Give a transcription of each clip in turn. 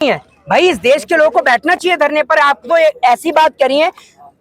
है भाई, इस देश के लोगों को बैठना चाहिए धरने पर। आप तो ऐसी बात करी है,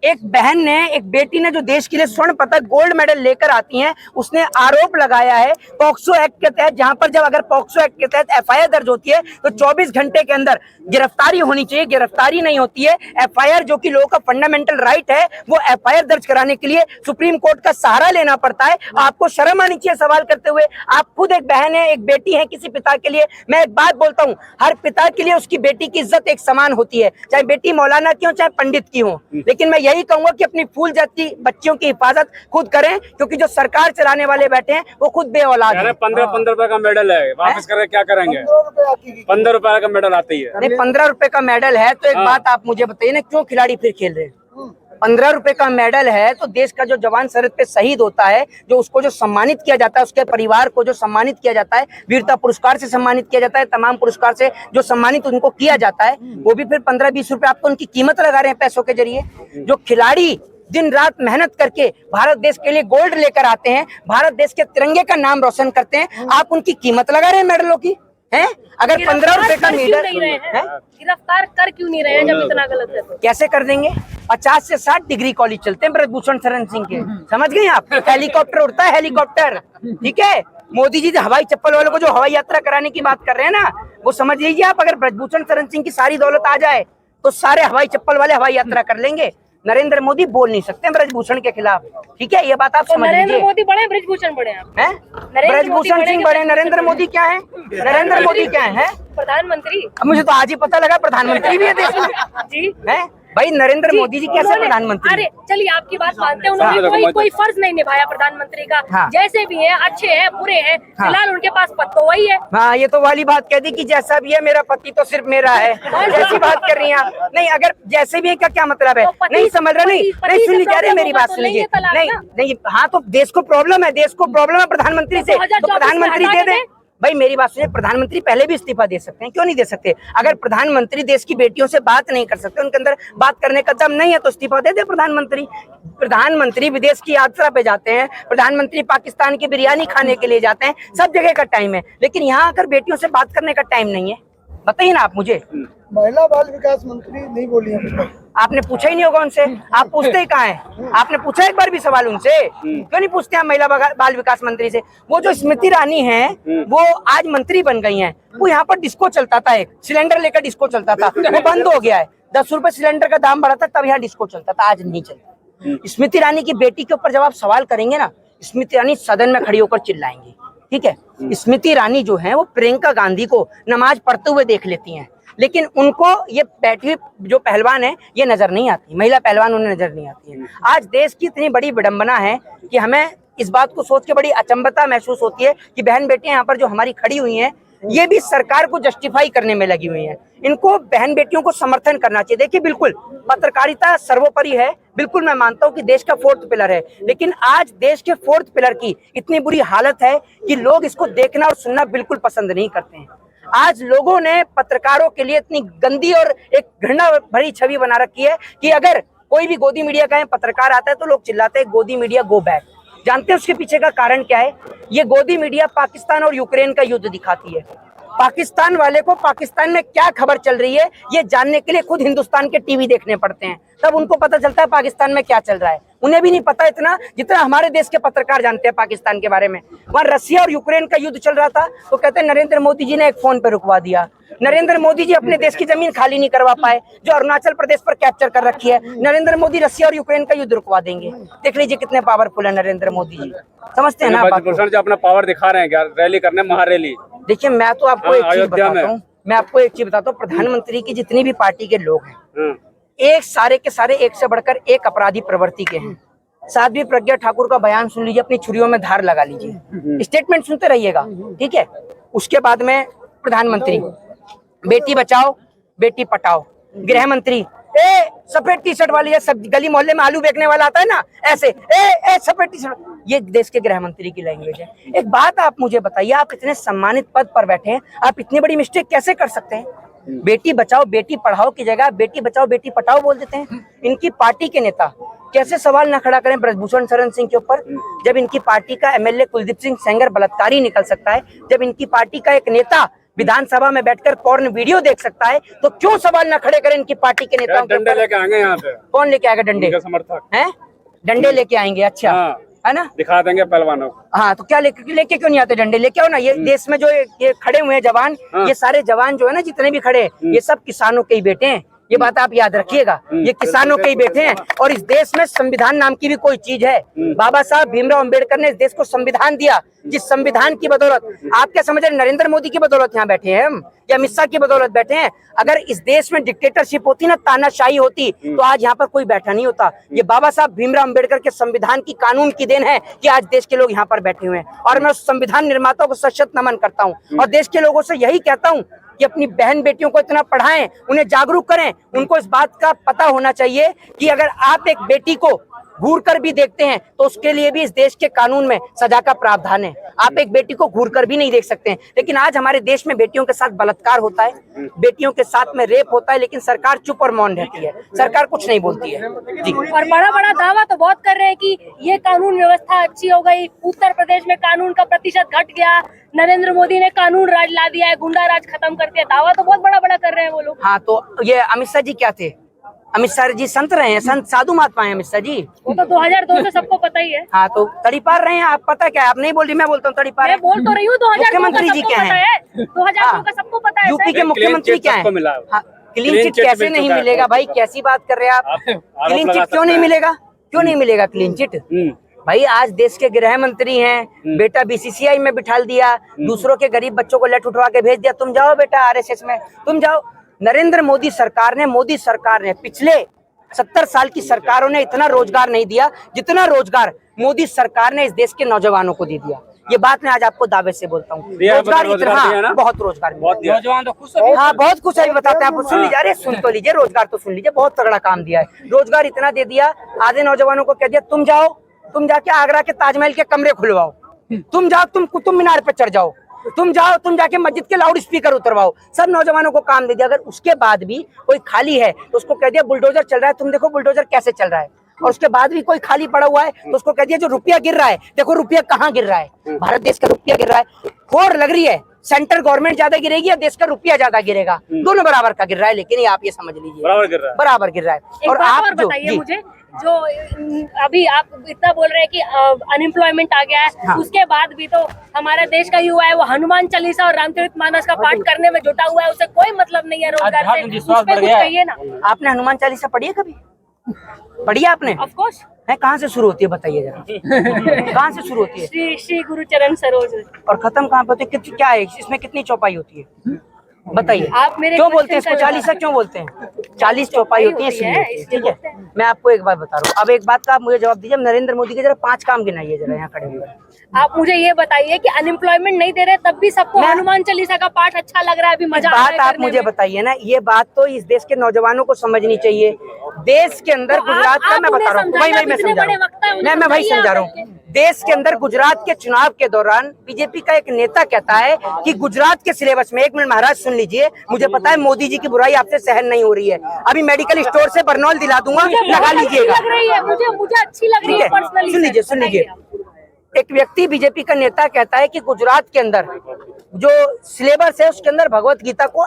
एक बहन ने, एक बेटी ने जो देश के लिए स्वर्ण पदक गोल्ड मेडल लेकर आती हैं, उसने आरोप लगाया है पॉक्सो एक्ट के तहत, जहां पर जब अगर पॉक्सो एक्ट के तहत एफआईआर दर्ज होती है तो 24 घंटे के अंदर गिरफ्तारी होनी चाहिए। गिरफ्तारी नहीं होती है। एफआईआर, जो कि लोगों का फंडामेंटल राइट है, वो एफआईआर दर्ज कराने के लिए सुप्रीम कोर्ट का सहारा लेना पड़ता है। आपको शर्म आनी चाहिए सवाल करते हुए। आप खुद एक बहन है, एक बेटी है किसी पिता के लिए। मैं एक बात बोलता हूँ, हर पिता के लिए उसकी बेटी की इज्जत एक समान होती है, चाहे बेटी मौलाना की हो चाहे पंडित की हो। लेकिन मैं यही कहूंगा कि अपनी फूल जाती बच्चियों की हिफाजत खुद करें, क्योंकि जो सरकार चलाने वाले बैठे हैं वो खुद बेऔलाद है। 15 रुपए का मेडल है, वापस करके क्या करेंगे? 15 रुपए का मेडल आती है। नहीं, 15 रुपए का मेडल है तो एक बात आप मुझे बताइए ना, क्यों खिलाड़ी फिर खेल रहे हैं? 15 रुपए का मेडल है तो देश का जो जवान सरहद पे शहीद होता है, जो उसको जो सम्मानित किया जाता है, उसके परिवार को जो सम्मानित किया जाता है, वीरता पुरस्कार से सम्मानित किया जाता है, तमाम पुरस्कार से जो सम्मानित उनको किया जाता है, वो भी फिर 15-20 रुपए आप तो उनकी कीमत लगा रहे हैं पैसों के जरिए। जो खिलाड़ी दिन रात मेहनत करके भारत देश के लिए गोल्ड लेकर आते हैं, भारत देश के तिरंगे का नाम रोशन करते हैं, आप उनकी कीमत लगा रहे हैं मेडलों की हैं? अगर 15 रुपए का मेडल है, गिरफ्तार कर क्यों नहीं रहे हैं जब इतना गलत है तो? कैसे कर देंगे? 50 से 60 डिग्री कॉलेज चलते हैं ब्रजभूषण शरण सिंह के, समझ गए आप? हेलीकॉप्टर उड़ता है, हेलीकॉप्टर, ठीक है। मोदी जी हवाई चप्पल वालों को जो हवाई यात्रा कराने की बात कर रहे हैं ना, वो समझ लीजिए आप, अगर ब्रजभूषण शरण सिंह की सारी दौलत आ जाए तो सारे हवाई चप्पल वाले हवाई यात्रा कर लेंगे। नरेंद्र मोदी बोल नहीं सकते ब्रजभूषण के खिलाफ, ठीक है, ये बात आप समझ लीजिए। नरेंद्र मोदी बड़े, ब्रजभूषण बड़े हैं? ब्रजभूषण सिंह बड़े, नरेंद्र मोदी क्या है? नरेंद्र मोदी क्या है? प्रधानमंत्री। अब मुझे तो आज ही पता लगा प्रधानमंत्री भी है देश में जी है। भाई नरेंद्र मोदी जी कैसे प्रधानमंत्री? अरे चलिए आपकी बात मानते हैं, उन्होंने कोई फर्ज नहीं निभाया प्रधानमंत्री का। हाँ। जैसे भी है, अच्छे हैं बुरे हैं, फिलहाल उनके पास पद तो वही है। हाँ, ये तो वाली बात कह दी कि जैसा भी है मेरा पति तो सिर्फ मेरा है, जैसी बात कर रही हैं आप। नहीं, अगर जैसे भी है का क्या मतलब है? नहीं समझ रहे, नहीं सुन लीजिए, अरे मेरी बात सुन लीजिए। नहीं, हाँ तो देश को प्रॉब्लम है, देश को प्रॉब्लम है प्रधानमंत्री से, तो प्रधानमंत्री दे दे। भाई मेरी बात सुनिए, प्रधानमंत्री पहले भी इस्तीफा दे सकते हैं, क्यों नहीं दे सकते? अगर प्रधानमंत्री देश की बेटियों से बात नहीं कर सकते, उनके अंदर बात करने का दम नहीं है, तो इस्तीफा दे दे प्रधानमंत्री। प्रधानमंत्री विदेश की यात्रा पे जाते हैं, प्रधानमंत्री पाकिस्तान की बिरयानी खाने के लिए जाते हैं, सब जगह का टाइम है, लेकिन यहाँ आकर बेटियों से बात करने का टाइम नहीं है। बताइए ना आप मुझे। महिला बाल विकास मंत्री नहीं बोली है, आपने पूछा ही नहीं होगा उनसे, आप पूछते ही कहाँ हैं? आपने पूछा एक बार भी सवाल उनसे? क्यों नहीं पूछते हैं महिला बाल विकास मंत्री से? वो जो स्मृति ईरानी है, वो आज मंत्री बन गई हैं। वो यहाँ पर डिस्को चलता था, एक सिलेंडर लेकर डिस्को चलता था, वो बंद हो गया है। 10 रुपए सिलेंडर का दाम बढ़ा था तब यहाँ डिस्को चलता था, आज नहीं चलता। स्मृति ईरानी की बेटी के ऊपर जब आप सवाल करेंगे ना, स्मृति ईरानी सदन में खड़ी होकर चिल्लाएंगी, ठीक है। स्मृति ईरानी जो है वो प्रियंका गांधी को नमाज पढ़ते हुए देख लेती हैं, लेकिन उनको ये बैठी जो पहलवान है ये नजर नहीं आती, महिला पहलवान उन्हें नजर नहीं आती है। आज देश की इतनी बड़ी विडंबना है कि हमें इस बात को सोच के बड़ी अचंभता महसूस होती है कि बहन बेटियां यहाँ पर जो हमारी खड़ी हुई हैं, ये भी सरकार को जस्टिफाई करने में लगी हुई हैं। इनको बहन बेटियों को समर्थन करना चाहिए। देखिए, बिल्कुल पत्रकारिता सर्वोपरि है, बिल्कुल मैं मानता हूँ कि देश का 4th पिलर है, लेकिन आज देश के 4th पिलर की इतनी बुरी हालत है कि लोग इसको देखना और सुनना बिल्कुल पसंद नहीं करते हैं। आज लोगों ने पत्रकारों के लिए इतनी गंदी और एक घृणा भरी छवि बना रखी है कि अगर कोई भी गोदी मीडिया का पत्रकार आता है तो लोग चिल्लाते हैं गोदी मीडिया गो बैक। जानते हैं उसके पीछे का कारण क्या है? ये गोदी मीडिया पाकिस्तान और यूक्रेन का युद्ध दिखाती है। पाकिस्तान वाले को पाकिस्तान में क्या खबर चल रही है ये जानने के लिए खुद हिंदुस्तान के टीवी देखने पड़ते हैं, तब उनको पता चलता है पाकिस्तान में क्या चल रहा है। उन्हें भी नहीं पता इतना जितना हमारे देश के पत्रकार जानते हैं पाकिस्तान के बारे में। वहाँ रसिया और यूक्रेन का युद्ध चल रहा था तो कहते हैं नरेंद्र मोदी जी ने एक फोन पे रुकवा दिया। नरेंद्र मोदी जी अपने देश की जमीन खाली नहीं करवा पाए जो अरुणाचल प्रदेश पर कैप्चर कर रखी है, नरेंद्र मोदी रसिया और यूक्रेन का युद्ध रुकवा देंगे। देख लीजिए कितने पावरफुल है नरेंद्र मोदी जी, समझते हैं ना बात को? जो अपना पावर दिखा रहे हैं क्या, रैली करने, महारैली। देखिए, मैं तो आपको एक चीज बताता हूँ, प्रधानमंत्री की जितनी भी पार्टी के लोग हैं, एक सारे के सारे एक से बढ़कर एक अपराधी प्रवृत्ति के हैं। साध्वी प्रज्ञा ठाकुर का बयान सुन लीजिए, अपनी छुरियों में धार लगा लीजिए, स्टेटमेंट सुनते रहिएगा, ठीक है। उसके बाद में प्रधानमंत्री बेटी बचाओ बेटी पटाओ, गृह मंत्री सफेद टी शर्ट वाली है, सब गली मोहल्ले में आलू बेचने वाला आता है ना, ऐसे सफेद टी शर्ट, ये देश के गृह मंत्री की लैंग्वेज है। एक बात आप मुझे बताइए, आप इतने सम्मानित पद पर बैठे हैं, आप इतनी बड़ी मिस्टेक कैसे कर सकते हैं? बेटी बचाओ बेटी पढ़ाओ की जगह बेटी बचाओ बेटी पटाओ बोल देते हैं। इनकी पार्टी के नेता कैसे सवाल न खड़ा करें ब्रजभूषण शरण सिंह के ऊपर, जब इनकी पार्टी का एमएलए कुलदीप सिंह सेंगर बलात्कारी निकल सकता है, जब इनकी पार्टी का एक नेता विधानसभा में बैठकर पॉर्न वीडियो देख सकता है, तो क्यों सवाल न खड़े करें इनकी पार्टी के नेताओं के डंडे ऊपर? लेके आएंगे यहाँ पे, कौन लेके आएगा डंडे? उनके समर्थक हैं? डंडे लेके आएंगे? अच्छा, हाँ। है ना, दिखा देंगे पहलवानों को। हाँ, तो क्या लेके क्यों नहीं आते डंडे? लेके आओ ना। ये देश में जो ये खड़े हुए हैं जवान, ये सारे जवान जो है ना, जितने भी खड़े, ये सब किसानों के ही बेटे हैं। ये बात आप याद रखिएगा, ये किसानों के ही बेटे हैं। और इस देश में संविधान नाम की भी कोई चीज है? बाबा साहब भीमराव अंबेडकर ने इस देश को संविधान दिया, जिस संविधान की बदौलत आप क्या समझ रहे, नरेंद्र मोदी की बदौलत यहाँ बैठे हैं हम, या अमित शाह की बदौलत बैठे हैं? अगर इस देश में डिक्टेटरशिप होती ना, तानाशाही होती, तो आज यहाँ पर कोई बैठा नहीं होता। ये बाबा साहब भीमराव अंबेडकर के संविधान की, कानून की देन है कि आज देश के लोग यहाँ पर बैठे हुए हैं। और मैं उस संविधान निर्माताओं को सशक्त नमन करता हूँ और देश के लोगों से यही कहता हूँ कि अपनी बहन बेटियों को इतना पढ़ाएं, उन्हें जागरूक करें। उनको इस बात का पता होना चाहिए कि अगर आप एक बेटी को घूर कर भी देखते हैं तो उसके लिए भी इस देश के कानून में सजा का प्रावधान है। आप एक बेटी को घूर कर भी नहीं देख सकते हैं। लेकिन आज हमारे देश में बेटियों के साथ बलात्कार होता है, बेटियों के साथ में रेप होता है, लेकिन सरकार चुप और मौन रहती है, सरकार कुछ नहीं बोलती है जी। और बड़ा बड़ा दावा तो बहुत कर रहे हैं कि ये कानून व्यवस्था अच्छी हो गई, उत्तर प्रदेश में कानून का प्रतिशत घट गया, नरेंद्र मोदी ने कानून राज ला दिया है, गुंडा राज खत्म कर दिया। दावा तो बहुत बड़ा बड़ा कर रहे हैं वो लोग। हाँ, तो ये अमित शाह जी क्या थे? अमित शाह जी संत रहे हैं, संत साधु महात्मा हैं अमित शाह जी। वो तो 2002 से सबको पता ही है। हाँ, तो तड़ी पार रहे हैं आप, पता क्या है? आप नहीं बोल रही, मैं बोलता हूँ तड़ी पार मैं बोल तो रही हूँ 2002 मुख्यमंत्री जी क्या है? 2002 का सबको पता है। यूपी के मुख्यमंत्री क्या है? क्लीन चिट कैसे नहीं मिलेगा भाई? कैसी बात कर रहे हैं आप? क्लीन चिट क्यों नहीं मिलेगा? क्यों नहीं मिलेगा क्लीन चिट? भाई आज देश के गृह मंत्री हैं, बेटा बीसीसीआई में बिठा दिया, दूसरों के गरीब बच्चों को लेट उठवा के भेज दिया, तुम जाओ बेटा आरएसएस में, तुम जाओ। नरेंद्र मोदी सरकार ने पिछले 70 साल की सरकारों ने इतना रोजगार नहीं दिया जितना रोजगार मोदी सरकार ने इस देश के नौजवानों को दे दिया। ये बात मैं आज आपको दावे से बोलता हूँ। रोजगार इतना, बहुत रोजगार, नौजवान तो खुश, हाँ बहुत कुछ है, बताते हैं आपको, सुन लीजिए। अरे सुन तो लीजिए, रोजगार तो सुन लीजिए, बहुत तगड़ा काम दिया है। रोजगार इतना दे दिया, आधे नौजवानों को कह दिया तुम जाओ, तुम जाके आगरा के ताजमहल के कमरे खुलवाओ, तुम जाओ, तुम कुतुब मीनार पे चढ़ जाओ, तुम जाओ, तुम जाके मस्जिद के लाउड स्पीकर उतरवाओ। सब नौजवानों को काम दे दिया। अगर उसके बाद भी कोई खाली है तो उसको कह दिया बुलडोजर चल रहा है, तुम देखो बुलडोजर कैसे चल रहा है। और उसके बाद भी कोई खाली पड़ा हुआ है तो उसको कह दिया जो रुपया गिर रहा है, देखो रुपया कहाँ गिर रहा है, भारत देश का रुपया गिर रहा है। होड़ लग रही है, सेंट्रल गवर्नमेंट ज्यादा गिरेगी या देश का रुपया ज्यादा गिरेगा? दोनों बराबर का गिर रहा है। लेकिन ये आप ये समझ लीजिए, बराबर गिर रहा है। और आप बताइए मुझे, जो अभी आप इतना बोल रहे हैं कि अनएम्प्लॉयमेंट आ गया है, हाँ। उसके बाद भी तो हमारे देश का युवा है वो हनुमान चालीसा और रामचरितमानस का पाठ करने में जुटा हुआ है, उसे कोई मतलब नहीं है रोजगार से। उस पे कुछ कहिए ना। आपने हनुमान चालीसा पढ़ी है कभी? पढ़ी है आपने? Of course. है, कहाँ से शुरू होती है बताइए जरा, कहाँ से शुरू होती है? श्री श्री गुरु चरण सरोज। और खत्म कहाँ पे होती है? क्या है इसमें, कितनी चौपाई होती है बताइए? आप मेरे क्यों बोलते हैं इसको चालीसा, क्यों बोलते हैं? 40 चौपाई होती है इसलिए, ठीक है। मैं आपको एक बात बता रहा हूँ, अब एक बात का आप मुझे जवाब दीजिए। नरेंद्र मोदी के जरा 5 काम गिनाइए जरा यहाँ खड़े हुए। आप मुझे ये बताइए कि अनएम्प्लॉयमेंट नहीं दे रहे तब भी सबको हनुमान चालीसा का पाठ अच्छा लग रहा है, अभी मजा आ रहा है बात आप मुझे बताइए ना, ये बात तो इस देश के नौजवानों को समझनी चाहिए। देश के अंदर गुजरात का मैं बता रहा हूँ, वही मैं समझा रहा हूँ, मैं वही समझा रहा हूँ। देश के अंदर गुजरात के चुनाव के दौरान बीजेपी का एक नेता कहता है कि गुजरात के सिलेबस में, एक मिनट महाराज सुन लीजिए, मुझे पता है मोदी जी की बुराई आपसे सहन नहीं हो रही है, अभी मेडिकल स्टोर से बर्नॉल दिला दूंगा, लगा लीजिएगा। लग रही है मुझे अच्छी लग रही है पर्सनली। सुन लीजिए, एक व्यक्ति बीजेपी का नेता कहता है कि गुजरात के अंदर जो सिलेबस है उसके अंदर भगवत गीता को